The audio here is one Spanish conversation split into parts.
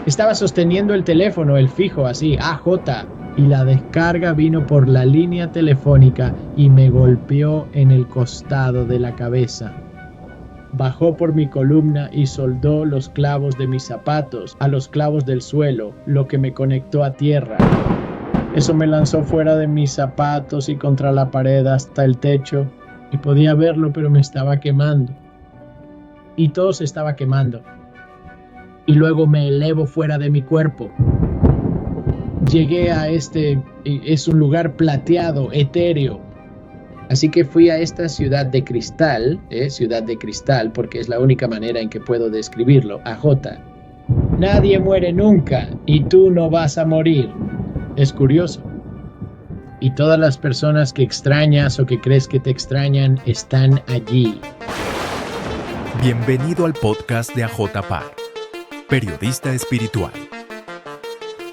Estaba sosteniendo el teléfono, el fijo, así, AJ, y la descarga vino por la línea telefónica y me golpeó en el costado de la cabeza. Bajó por mi columna y soldó los clavos de mis zapatos a los clavos del suelo, lo que me conectó a tierra. Eso me lanzó fuera de mis zapatos y contra la pared hasta el techo, y podía verlo, pero me estaba quemando. Y todo se estaba quemando. Y luego me elevo fuera de mi cuerpo. Llegué a es un lugar plateado, etéreo. Así que fui a esta ciudad de cristal, porque es la única manera en que puedo describirlo, AJ. Nadie muere nunca y tú no vas a morir. Es curioso. Y todas las personas que extrañas o que crees que te extrañan están allí. Bienvenido al podcast de AJ Par, periodista espiritual.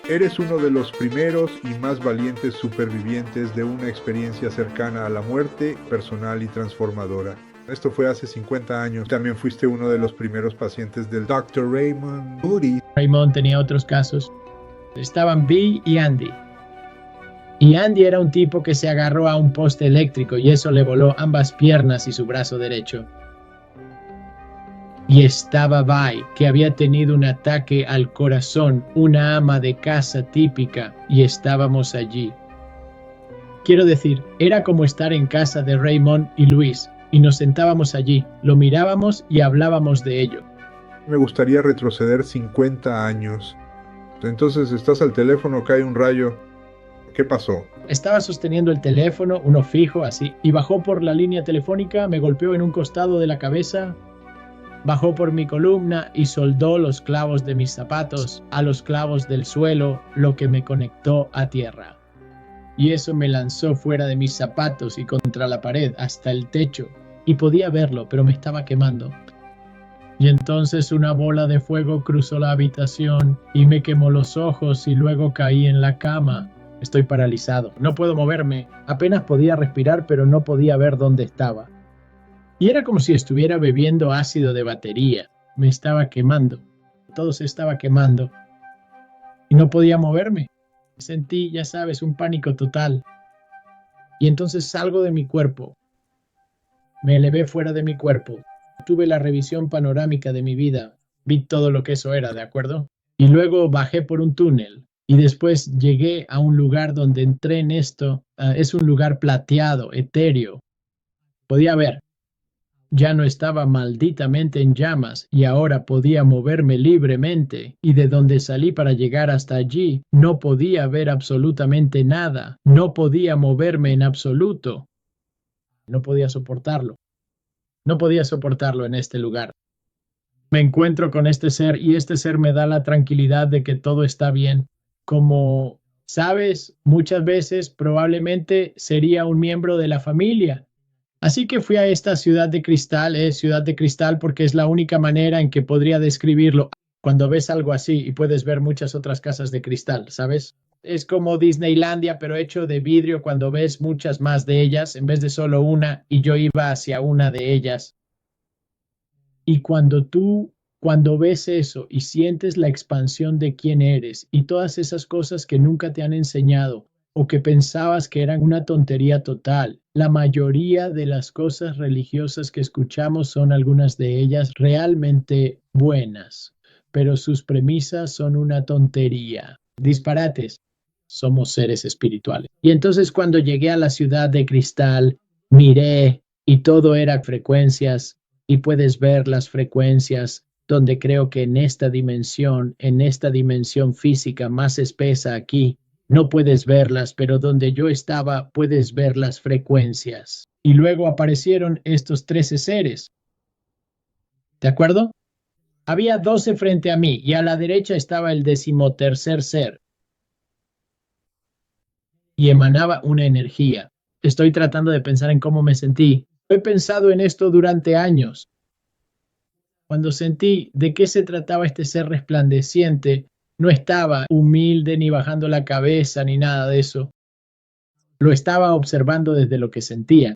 Eres uno de los primeros y más valientes supervivientes de una experiencia cercana a la muerte, personal y transformadora. Esto fue hace 50 años. También fuiste uno de los primeros pacientes del Dr. Raymond Moody. Raymond tenía otros casos. Estaban Bill y Andy. Y Andy era un tipo que se agarró a un poste eléctrico y eso le voló ambas piernas y su brazo derecho. Y estaba Vi, que había tenido un ataque al corazón, una ama de casa típica, y estábamos allí. Quiero decir, era como estar en casa de Raymond y Luis, y nos sentábamos allí, lo mirábamos y hablábamos de ello. Me gustaría retroceder 50 años. Entonces estás al teléfono, cae un rayo. ¿Qué pasó? Estaba sosteniendo el teléfono, uno fijo, así, y bajó por la línea telefónica, me golpeó en un costado de la cabeza. Bajó por mi columna y soldó los clavos de mis zapatos a los clavos del suelo, lo que me conectó a tierra. Y eso me lanzó fuera de mis zapatos y contra la pared hasta el techo. Y podía verlo, pero me estaba quemando. Y entonces una bola de fuego cruzó la habitación y me quemó los ojos y luego caí en la cama. Estoy paralizado, no puedo moverme. Apenas podía respirar, pero no podía ver dónde estaba. Y era como si estuviera bebiendo ácido de batería. Me estaba quemando. Todo se estaba quemando. Y no podía moverme. Sentí, ya sabes, un pánico total. Y entonces salgo de mi cuerpo. Me elevé fuera de mi cuerpo. Tuve la revisión panorámica de mi vida. Vi todo lo que eso era, ¿de acuerdo? Y luego bajé por un túnel. Y después llegué a un lugar donde entré en esto. Es un lugar plateado, etéreo. Podía ver. Ya no estaba malditamente en llamas y ahora podía moverme libremente, y de donde salí para llegar hasta allí no podía ver absolutamente nada, no podía moverme en absoluto. No podía soportarlo. No podía soportarlo en este lugar. Me encuentro con este ser y este ser me da la tranquilidad de que todo está bien. Como sabes, muchas veces probablemente sería un miembro de la familia. Así que fui a esta ciudad de cristal porque es la única manera en que podría describirlo. Cuando ves algo así y puedes ver muchas otras casas de cristal, ¿sabes? Es como Disneylandia, pero hecho de vidrio cuando ves muchas más de ellas en vez de solo una, y yo iba hacia una de ellas. Y cuando ves eso y sientes la expansión de quién eres y todas esas cosas que nunca te han enseñado, o que pensabas que eran una tontería total. La mayoría de las cosas religiosas que escuchamos son algunas de ellas realmente buenas, pero sus premisas son una tontería. Disparates. Somos seres espirituales. Y entonces cuando llegué a la ciudad de cristal, miré y todo era frecuencias, y puedes ver las frecuencias donde creo que en esta dimensión física más espesa aquí, no puedes verlas, pero donde yo estaba puedes ver las frecuencias. Y luego aparecieron estos 13 seres. ¿De acuerdo? Había 12 frente a mí y a la derecha estaba el 13º ser. Y emanaba una energía. Estoy tratando de pensar en cómo me sentí. He pensado en esto durante años. Cuando sentí de qué se trataba este ser resplandeciente, no estaba humilde ni bajando la cabeza ni nada de eso. Lo estaba observando desde lo que sentía.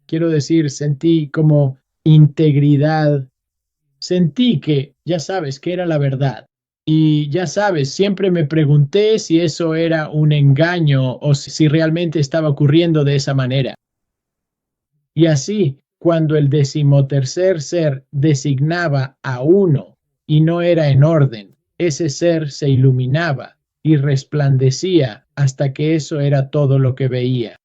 Quiero decir, sentí como integridad Sentí que, ya sabes, que era la verdad. Y ya sabes, siempre me pregunté si eso era un engaño o si realmente estaba ocurriendo de esa manera. Y así, cuando el decimotercer ser designaba a uno y no era en orden, ese ser se iluminaba y resplandecía hasta que eso era todo lo que veía.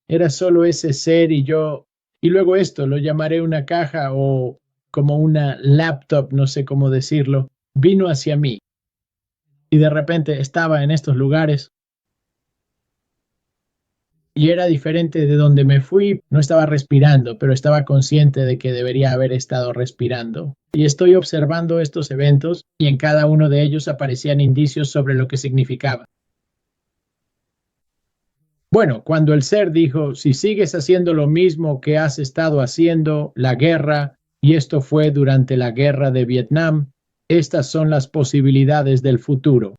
Era solo ese ser y yo, y luego esto lo llamaré una caja o como una laptop, no sé cómo decirlo, vino hacia mí y de repente estaba en estos lugares y era diferente de donde me fui. No estaba respirando, pero estaba consciente de que debería haber estado respirando. Y estoy observando estos eventos y en cada uno de ellos aparecían indicios sobre lo que significaba. Bueno, cuando el ser dijo, si sigues haciendo lo mismo que has estado haciendo, la guerra, y esto fue durante la guerra de Vietnam, estas son las posibilidades del futuro.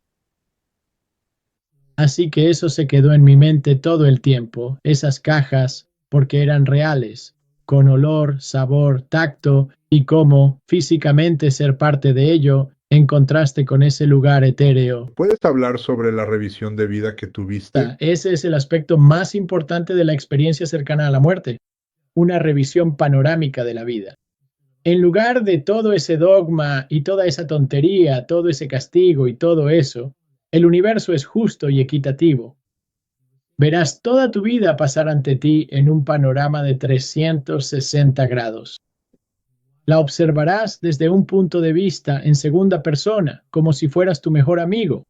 Así que eso se quedó en mi mente todo el tiempo, esas cajas, porque eran reales, con olor, sabor, tacto y cómo físicamente ser parte de ello en contraste con ese lugar etéreo. ¿Puedes hablar sobre la revisión de vida que tuviste? Ese es el aspecto más importante de la experiencia cercana a la muerte, una revisión panorámica de la vida. En lugar de todo ese dogma y toda esa tontería, todo ese castigo y todo eso, el universo es justo y equitativo. Verás toda tu vida pasar ante ti en un panorama de 360 grados. La observarás desde un punto de vista en segunda persona, como si fueras tu mejor amigo.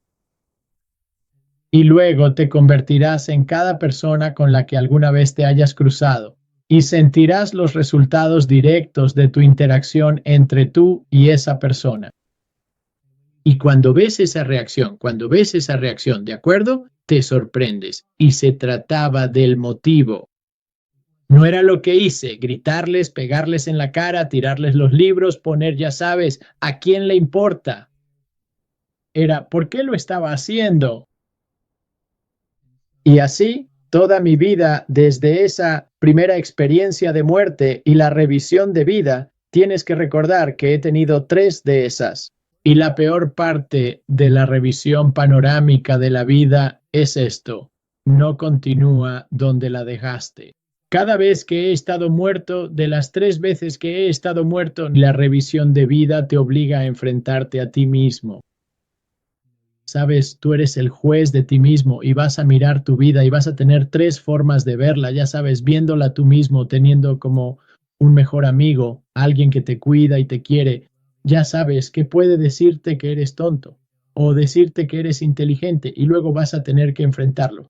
Y luego te convertirás en cada persona con la que alguna vez te hayas cruzado y sentirás los resultados directos de tu interacción entre tú y esa persona. Y cuando ves esa reacción, ¿de acuerdo? Te sorprendes. Y se trataba del motivo. No era lo que hice, gritarles, pegarles en la cara, tirarles los libros, poner, ya sabes, ¿a quién le importa? Era, ¿por qué lo estaba haciendo? Y así, toda mi vida, desde esa primera experiencia de muerte y la revisión de vida, tienes que recordar que he tenido 3 de esas. Y la peor parte de la revisión panorámica de la vida es esto: no continúa donde la dejaste. Cada vez que he estado muerto, de las 3 veces que he estado muerto, la revisión de vida te obliga a enfrentarte a ti mismo. Sabes, tú eres el juez de ti mismo y vas a mirar tu vida y vas a tener 3 formas de verla, ya sabes, viéndola tú mismo, teniendo como un mejor amigo, alguien que te cuida y te quiere. Ya sabes que puede decirte que eres tonto o decirte que eres inteligente y luego vas a tener que enfrentarlo.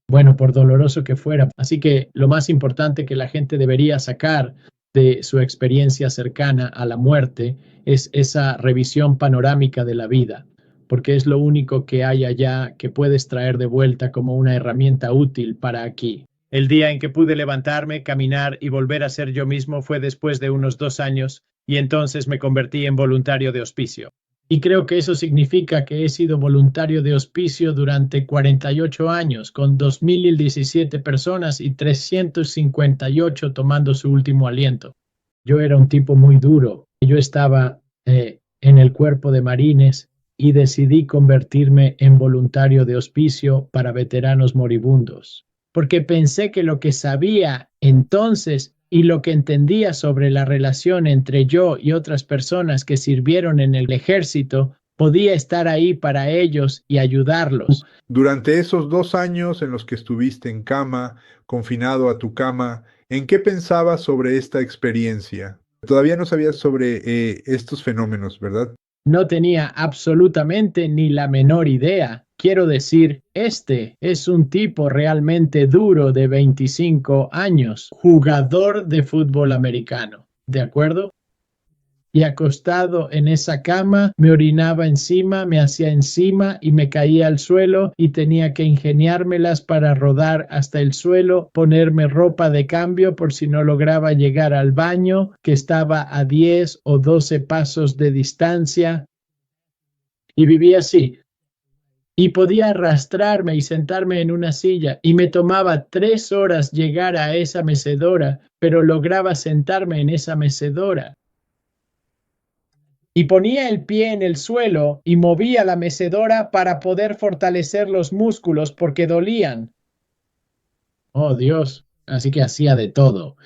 Bueno, por doloroso que fuera. Así que lo más importante que la gente debería sacar de su experiencia cercana a la muerte es esa revisión panorámica de la vida, porque es lo único que hay allá que puedes traer de vuelta como una herramienta útil para aquí. El día en que pude levantarme, caminar y volver a ser yo mismo fue después de unos 2 años, y entonces me convertí en voluntario de hospicio. Y creo que eso significa que he sido voluntario de hospicio durante 48 años, con 2017 personas y 358 tomando su último aliento. Yo era un tipo muy duro. Yo estaba en el cuerpo de marines y decidí convertirme en voluntario de hospicio para veteranos moribundos, porque pensé que lo que sabía entonces y lo que entendía sobre la relación entre yo y otras personas que sirvieron en el ejército podía estar ahí para ellos y ayudarlos. Durante esos 2 años en los que estuviste en cama, confinado a tu cama, ¿en qué pensabas sobre esta experiencia? Todavía no sabías sobre estos fenómenos, ¿verdad? No tenía absolutamente ni la menor idea. Quiero decir, este es un tipo realmente duro de 25 años, jugador de fútbol americano, ¿de acuerdo? Y acostado en esa cama, me orinaba encima, me hacía encima y me caía al suelo y tenía que ingeniármelas para rodar hasta el suelo, ponerme ropa de cambio por si no lograba llegar al baño, que estaba a 10 o 12 pasos de distancia. Y vivía así. Y podía arrastrarme y sentarme en una silla y me tomaba 3 horas llegar a esa mecedora, pero lograba sentarme en esa mecedora. y ponía el pie en el suelo y movía la mecedora para poder fortalecer los músculos porque dolían. Oh, Dios. Así que hacía de todo.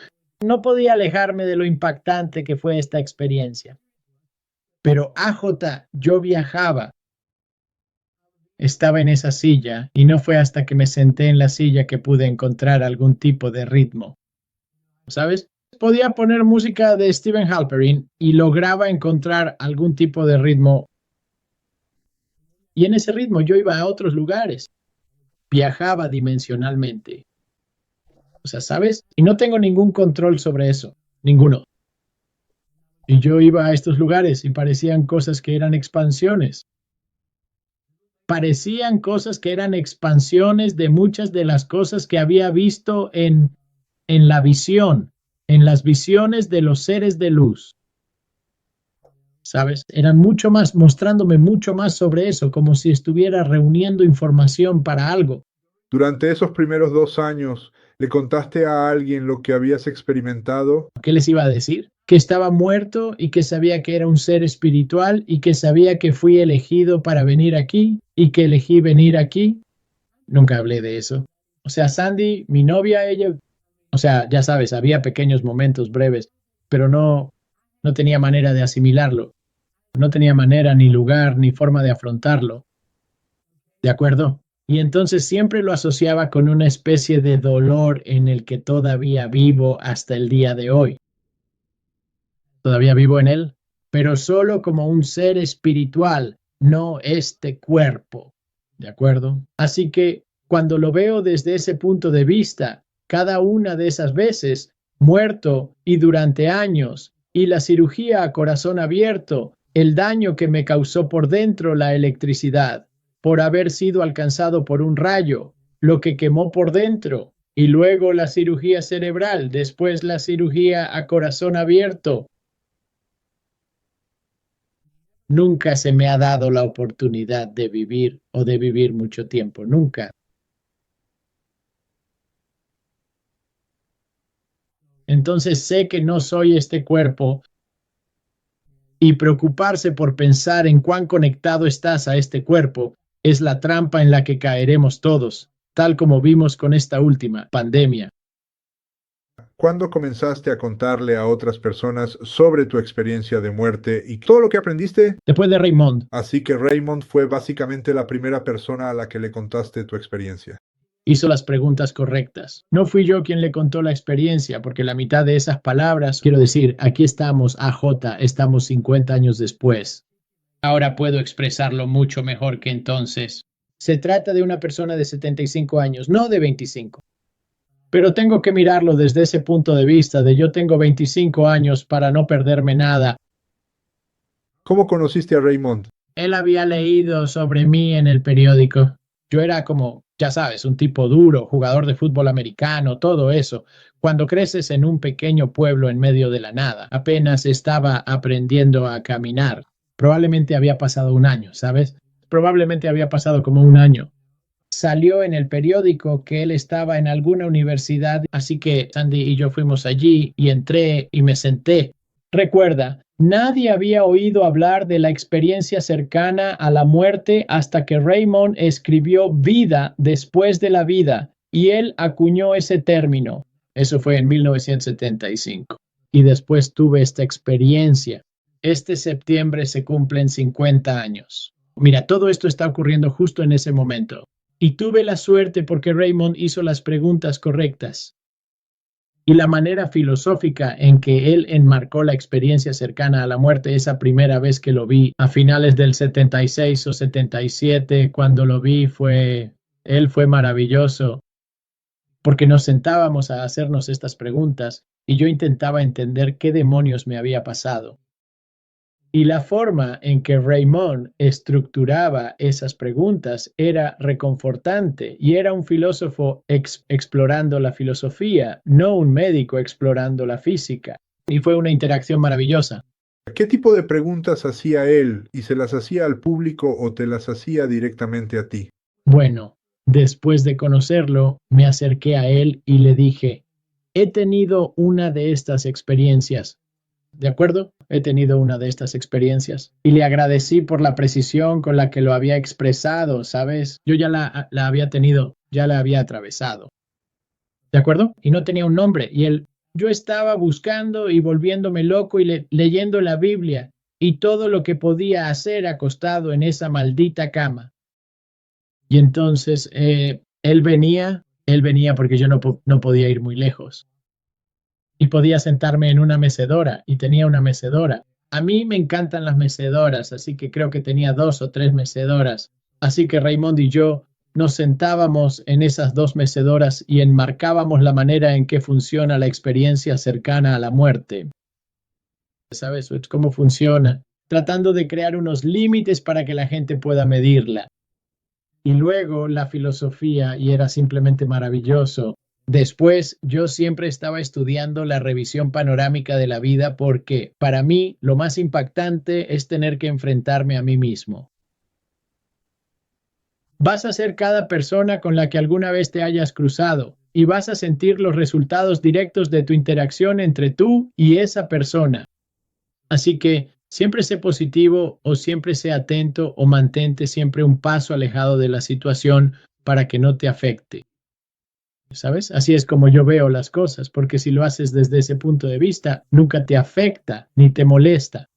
No podía alejarme de lo impactante que fue esta experiencia. Pero AJ, yo viajaba. Estaba en esa silla y no fue hasta que me senté en la silla que pude encontrar algún tipo de ritmo. ¿Sabes? Podía poner música de Stephen Halperin y lograba encontrar algún tipo de ritmo. Y en ese ritmo yo iba a otros lugares. Viajaba dimensionalmente. O sea, ¿sabes? Y no tengo ningún control sobre eso. Ninguno. Y yo iba a estos lugares y parecían cosas que eran expansiones. Parecían cosas que eran expansiones de muchas de las cosas que había visto en la visión, en las visiones de los seres de luz. ¿Sabes? Eran mucho más, mostrándome mucho más sobre eso, como si estuviera reuniendo información para algo. Durante esos primeros 2 años, ¿le contaste a alguien lo que habías experimentado? ¿Qué les iba a decir? Que estaba muerto y que sabía que era un ser espiritual y que sabía que fui elegido para venir aquí y que elegí venir aquí. Nunca hablé de eso. O sea, Sandy, mi novia, ella, o sea, ya sabes, había pequeños momentos breves, pero no tenía manera de asimilarlo. No tenía manera, ni lugar, ni forma de afrontarlo. ¿De acuerdo? Y entonces siempre lo asociaba con una especie de dolor en el que todavía vivo hasta el día de hoy. Todavía vivo en él, pero solo como un ser espiritual, no este cuerpo. ¿De acuerdo? Así que cuando lo veo desde ese punto de vista, cada una de esas veces, muerto y durante años, y la cirugía a corazón abierto, el daño que me causó por dentro la electricidad, por haber sido alcanzado por un rayo, lo que quemó por dentro, y luego la cirugía cerebral, después la cirugía a corazón abierto. Nunca se me ha dado la oportunidad de vivir o de vivir mucho tiempo, nunca. Entonces sé que no soy este cuerpo y preocuparse por pensar en cuán conectado estás a este cuerpo es la trampa en la que caeremos todos, tal como vimos con esta última pandemia. ¿Cuándo comenzaste a contarle a otras personas sobre tu experiencia de muerte y todo lo que aprendiste? Después de Raymond, Así que Raymond fue básicamente la primera persona a la que le contaste tu experiencia. hizo las preguntas correctas. No fui yo quien le contó la experiencia, porque la mitad de esas palabras, quiero decir, aquí estamos, AJ, estamos 50 años después. Ahora puedo expresarlo mucho mejor que entonces. Se trata de una persona de 75 años, no de 25. Pero tengo que mirarlo desde ese punto de vista de yo tengo 25 años para no perderme nada. ¿Cómo conociste a Raymond? Él había leído sobre mí en el periódico. Yo era como, ya sabes, un tipo duro, jugador de fútbol americano, todo eso. Cuando creces en un pequeño pueblo en medio de la nada, apenas estaba aprendiendo a caminar. Probablemente había pasado un año, ¿sabes? Probablemente había pasado como un año. Salió en el periódico que él estaba en alguna universidad, así que Sandy y yo fuimos allí y entré y me senté. Recuerda, nadie había oído hablar de la experiencia cercana a la muerte hasta que Raymond escribió Vida después de la vida y él acuñó ese término. Eso fue en 1975. Y después tuve esta experiencia. Este septiembre se cumplen 50 años. Mira, todo esto está ocurriendo justo en ese momento. Y tuve la suerte porque Raymond hizo las preguntas correctas. Y la manera filosófica en que él enmarcó la experiencia cercana a la muerte, esa primera vez que lo vi a finales del 76 o 77, cuando lo vi él fue maravilloso, porque nos sentábamos a hacernos estas preguntas y yo intentaba entender qué demonios me había pasado. Y la forma en que Raymond estructuraba esas preguntas era reconfortante y era un filósofo explorando la filosofía, no un médico explorando la física. Y fue una interacción maravillosa. ¿Qué tipo de preguntas hacía él y se las hacía al público o te las hacía directamente a ti? Bueno, después de conocerlo, me acerqué a él y le dije, he tenido una de estas experiencias. ¿De acuerdo? he tenido una de estas experiencias y le agradecí por la precisión con la que lo había expresado, ¿sabes? Yo ya la había tenido, ya la había atravesado. ¿De acuerdo? Y no tenía un nombre. Yo estaba buscando y volviéndome loco y leyendo la Biblia y todo lo que podía hacer acostado en esa maldita cama. Y entonces él venía porque yo no podía ir muy lejos. Y podía sentarme en una mecedora y tenía una mecedora. A mí me encantan las mecedoras, así que creo que tenía 2 o 3 mecedoras. Así que Raymond y yo nos sentábamos en esas 2 mecedoras y enmarcábamos la manera en que funciona la experiencia cercana a la muerte. ¿Sabes cómo funciona? Tratando de crear unos límites para que la gente pueda medirla. Y luego la filosofía, y era simplemente maravilloso. Después, yo siempre estaba estudiando la revisión panorámica de la vida porque para mí lo más impactante es tener que enfrentarme a mí mismo. Vas a ser cada persona con la que alguna vez te hayas cruzado y vas a sentir los resultados directos de tu interacción entre tú y esa persona. Así que siempre sé positivo o siempre sé atento o mantente siempre un paso alejado de la situación para que no te afecte. ¿Sabes? Así es como yo veo las cosas, porque si lo haces desde ese punto de vista, nunca te afecta ni te molesta.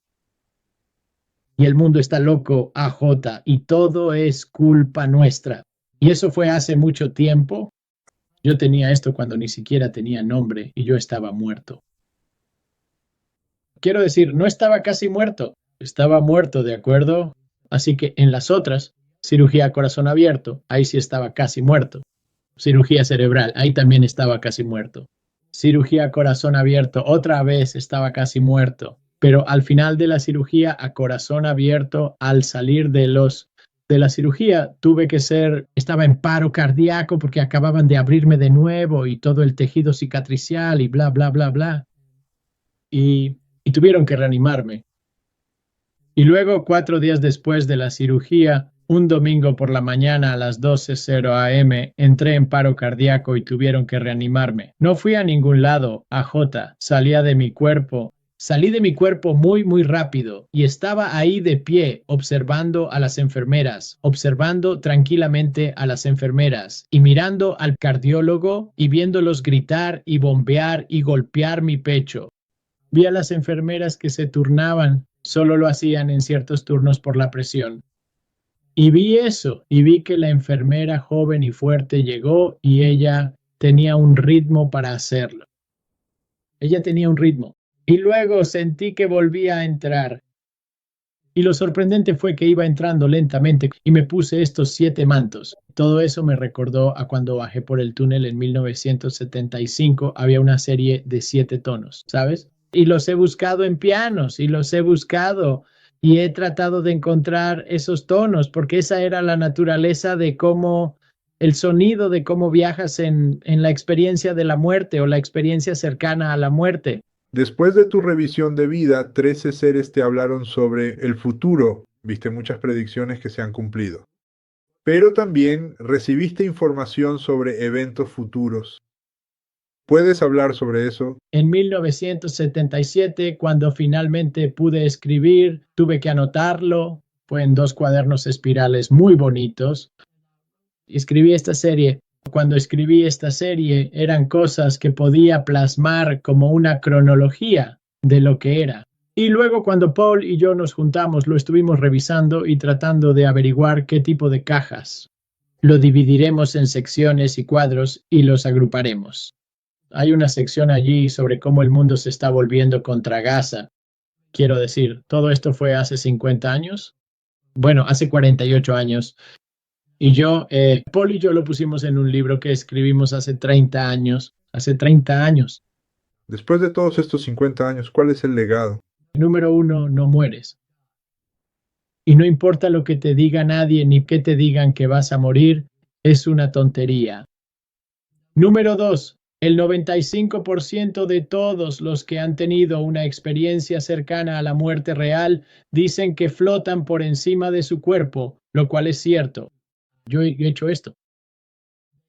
Y el mundo está loco, AJ, y todo es culpa nuestra. Y eso fue hace mucho tiempo. Yo tenía esto cuando ni siquiera tenía nombre y yo estaba muerto. Quiero decir, no estaba casi muerto, estaba muerto, ¿de acuerdo? Así que en las otras, cirugía a corazón abierto, ahí sí estaba casi muerto. Cirugía cerebral, ahí también estaba casi muerto. Cirugía a corazón abierto, otra vez estaba casi muerto. Pero al final de la cirugía a corazón abierto, al salir de la cirugía, estaba en paro cardíaco porque acababan de abrirme de nuevo y todo el tejido cicatricial y bla, bla, bla, bla. Y tuvieron que reanimarme. Y luego, 4 días después de la cirugía, un domingo por la mañana a las 12:00 am, entré en paro cardíaco y tuvieron que reanimarme. No fui a ningún lado, AJ, salí de mi cuerpo muy, muy rápido y estaba ahí de pie observando a las enfermeras, observando tranquilamente a las enfermeras y mirando al cardiólogo y viéndolos gritar y bombear y golpear mi pecho. Vi a las enfermeras que se turnaban, solo lo hacían en ciertos turnos por la presión. Y vi eso, y vi que la enfermera joven y fuerte llegó y ella tenía un ritmo para hacerlo. Ella tenía un ritmo. Y luego sentí que volvía a entrar. Y lo sorprendente fue que iba entrando lentamente y me puse estos 7 mantos. Todo eso me recordó a cuando bajé por el túnel en 1975. Había una serie de 7 tonos, ¿sabes? Y los he buscado en pianos y los he buscado y he tratado de encontrar esos tonos porque esa era la naturaleza de cómo el sonido de cómo viajas en la experiencia de la muerte o la experiencia cercana a la muerte. Después de tu revisión de vida, 13 seres te hablaron sobre el futuro. Viste muchas predicciones que se han cumplido. Pero también recibiste información sobre eventos futuros. ¿Puedes hablar sobre eso? En 1977, cuando finalmente pude escribir, tuve que anotarlo. Fue en 2 cuadernos espirales muy bonitos. Escribí esta serie. Cuando escribí esta serie, eran cosas que podía plasmar como una cronología de lo que era. Y luego cuando Paul y yo nos juntamos, lo estuvimos revisando y tratando de averiguar qué tipo de cajas. Lo dividiremos en secciones y cuadros y los agruparemos. Hay una sección allí sobre cómo el mundo se está volviendo contra Gaza. Quiero decir, todo esto fue hace 50 años. Bueno, hace 48 años. Y Paul y yo lo pusimos en un libro que escribimos hace 30 años. Hace 30 años. Después de todos estos 50 años, ¿cuál es el legado? Número 1, no mueres. Y no importa lo que te diga nadie ni que te digan que vas a morir, es una tontería. Número 2, el 95% de todos los que han tenido una experiencia cercana a la muerte real dicen que flotan por encima de su cuerpo, lo cual es cierto. Yo he hecho esto.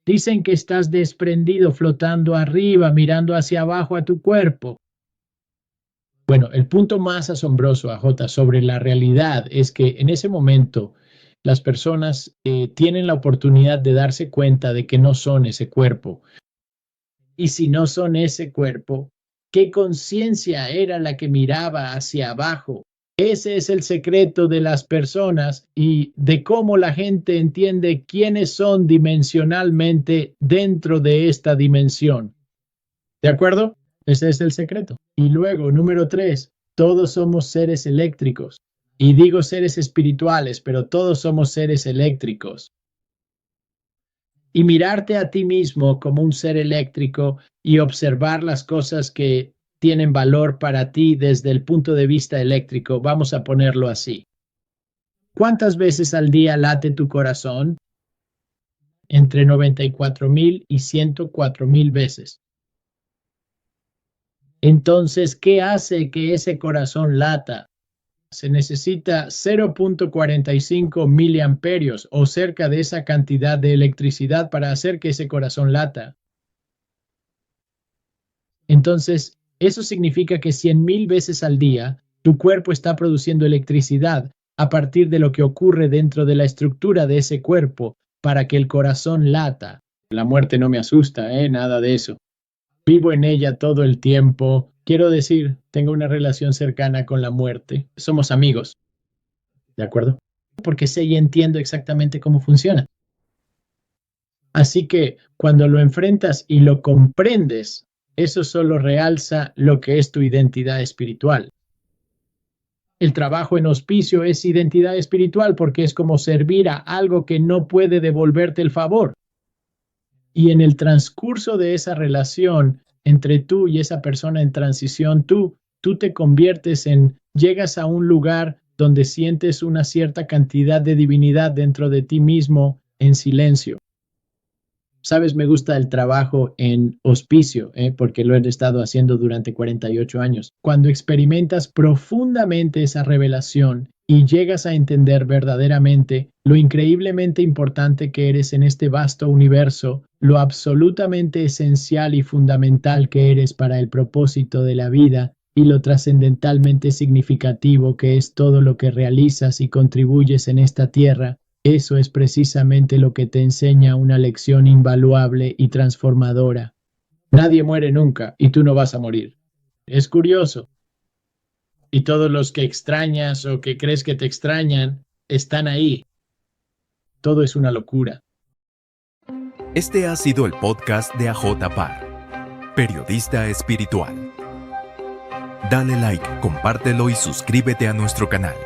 Dicen que estás desprendido flotando arriba, mirando hacia abajo a tu cuerpo. Bueno, el punto más asombroso, AJ, sobre la realidad es que en ese momento las personas tienen la oportunidad de darse cuenta de que no son ese cuerpo. Y si no son ese cuerpo, ¿qué conciencia era la que miraba hacia abajo? Ese es el secreto de las personas y de cómo la gente entiende quiénes son dimensionalmente dentro de esta dimensión. ¿De acuerdo? Ese es el secreto. Y luego, número 3, todos somos seres eléctricos. Y digo seres espirituales, pero todos somos seres eléctricos. Y mirarte a ti mismo como un ser eléctrico y observar las cosas que tienen valor para ti desde el punto de vista eléctrico, vamos a ponerlo así. ¿Cuántas veces al día late tu corazón? Entre 94,000 y 104,000 veces. Entonces, ¿qué hace que ese corazón lata? Se necesita 0.45 miliamperios o cerca de esa cantidad de electricidad para hacer que ese corazón lata. Entonces, eso significa que 100,000 veces al día tu cuerpo está produciendo electricidad a partir de lo que ocurre dentro de la estructura de ese cuerpo para que el corazón lata. La muerte no me asusta, nada de eso. Vivo en ella todo el tiempo. Quiero decir, tengo una relación cercana con la muerte. Somos amigos. ¿De acuerdo? Porque sé y entiendo exactamente cómo funciona. Así que cuando lo enfrentas y lo comprendes, eso solo realza lo que es tu identidad espiritual. El trabajo en hospicio es identidad espiritual porque es como servir a algo que no puede devolverte el favor. Y en el transcurso de esa relación entre tú y esa persona en transición, tú te conviertes llegas a un lugar donde sientes una cierta cantidad de divinidad dentro de ti mismo en silencio. Sabes, me gusta el trabajo en hospicio, porque lo he estado haciendo durante 48 años. Cuando experimentas profundamente esa revelación y llegas a entender verdaderamente lo increíblemente importante que eres en este vasto universo, lo absolutamente esencial y fundamental que eres para el propósito de la vida y lo trascendentalmente significativo que es todo lo que realizas y contribuyes en esta tierra, eso es precisamente lo que te enseña una lección invaluable y transformadora. Nadie muere nunca y tú no vas a morir. Es curioso. Y todos los que extrañas o que crees que te extrañan están ahí. Todo es una locura. Este ha sido el podcast de AJ Parr, periodista espiritual. Dale like, compártelo y suscríbete a nuestro canal.